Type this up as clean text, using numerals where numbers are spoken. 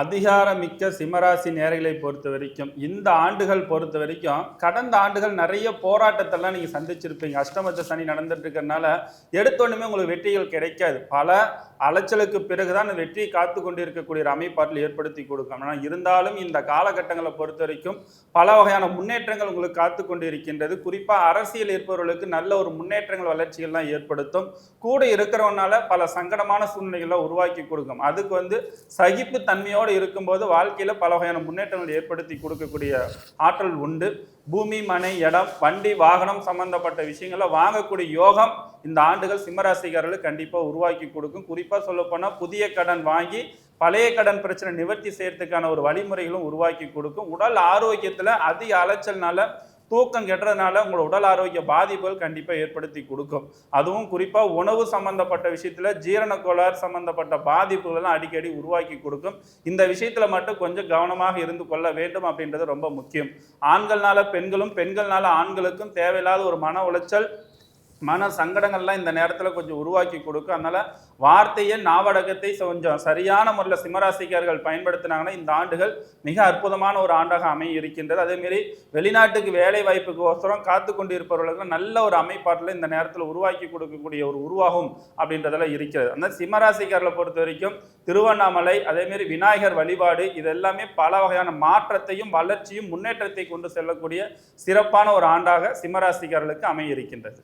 அதிகாரமிக்க சிம்மராசி நேயர்களை பொறுத்த வரைக்கும் இந்த ஆண்டுகள் பொறுத்த வரைக்கும் கடந்த ஆண்டுகள் நிறைய போராட்டத்தெல்லாம் நீங்க சந்திச்சிருப்பீங்க. அஷ்டமத்து சனி நடந்துட்டு இருக்கிறதுனால எடுத்தோன்னுமே உங்களுக்கு வெற்றிகள் கிடைக்காது. பல அலைச்சலுக்கு பிறகுதான் அந்த வெற்றியை காத்து கொண்டு இருக்கக்கூடிய ஒரு அமைப்பாட்டில் ஏற்படுத்தி கொடுக்கும். ஆனால் இருந்தாலும் இந்த காலகட்டங்களை பொறுத்த வரைக்கும் பல வகையான முன்னேற்றங்கள் உங்களுக்கு காத்து கொண்டு இருக்கின்றது. குறிப்பாக அரசியல் இருப்பவர்களுக்கு நல்ல ஒரு முன்னேற்றங்கள் வளர்ச்சிகள்லாம் ஏற்படுத்தும். கூட இருக்கிறவனால பல சங்கடமான சூழ்நிலைகளை உருவாக்கி கொடுக்கும். அதுக்கு சகிப்பு தன்மையோடு இருக்கும்போது வாழ்க்கையில பல வகையான முன்னேற்றங்கள் ஏற்படுத்தி கொடுக்கக்கூடிய ஆற்றல் உண்டு. பூமி, மனை, இடம், வண்டி, வாகனம் சம்பந்தப்பட்ட விஷயங்களை வாங்கக்கூடிய யோகம் இந்த ஆண்டுகள் சிம்மராசிக்காரர்களுக்கு கண்டிப்பா உருவாக்கி கொடுக்கும். குறிப்பா சொல்ல போனா புதிய கடன் வாங்கி பழைய கடன் பிரச்சனை நிவர்த்தி செய்யறதுக்கான ஒரு வழிமுறைகளும் உருவாக்கி கொடுக்கும். உடல் ஆரோக்கியத்துல அதிக அலைச்சல்னால தூக்கம் கெட்டுறதுனால உங்களோட உடல் ஆரோக்கிய பாதிப்புகள் கண்டிப்பாக ஏற்படுத்தி கொடுக்கும். அதுவும் குறிப்பாக உணவு சம்பந்தப்பட்ட விஷயத்தில் ஜீரண கோளாறு சம்பந்தப்பட்ட பாதிப்புகள்லாம் அடிக்கடி உருவாக்கி கொடுக்கும். இந்த விஷயத்தில் மட்டும் கொஞ்சம் கவனமாக இருந்து கொள்ள வேண்டும் அப்படின்றது ரொம்ப முக்கியம். ஆண்கள்னால பெண்களும், பெண்கள்னால ஆண்களுக்கும் தேவையில்லாத ஒரு மன உளைச்சல், மன சங்கடங்கள்லாம் இந்த நேரத்தில் கொஞ்சம் உருவாக்கி கொடுக்கும். அதனால வார்த்தையை, நாவடக்கத்தை கொஞ்சம் சரியான முறையில் சிம்மராசிக்காரர்கள் பயன்படுத்தினாங்கன்னா இந்த ஆண்டுகள் மிக அற்புதமான ஒரு ஆண்டாக அமைய இருக்கின்றது. அதேமாரி வெளிநாட்டுக்கு வேலை வாய்ப்புக்கு ஒசரம் காத்து கொண்டு இருப்பவர்களுக்கு நல்ல ஒரு அமைப்பாட்டில் இந்த நேரத்தில் உருவாக்கி கொடுக்கக்கூடிய ஒரு உருவாகும் அப்படின்றதெல்லாம் இருக்கிறது. அந்த சிம்மராசிக்காரர்களை பொறுத்த வரைக்கும் திருவண்ணாமலை, அதேமாரி விநாயகர் வழிபாடு, இது எல்லாமே பல வகையான மாற்றத்தையும் வளர்ச்சியும் முன்னேற்றத்தை கொண்டு செல்லக்கூடிய சிறப்பான ஒரு ஆண்டாக சிம்மராசிக்காரர்களுக்கு அமைய இருக்கின்றது.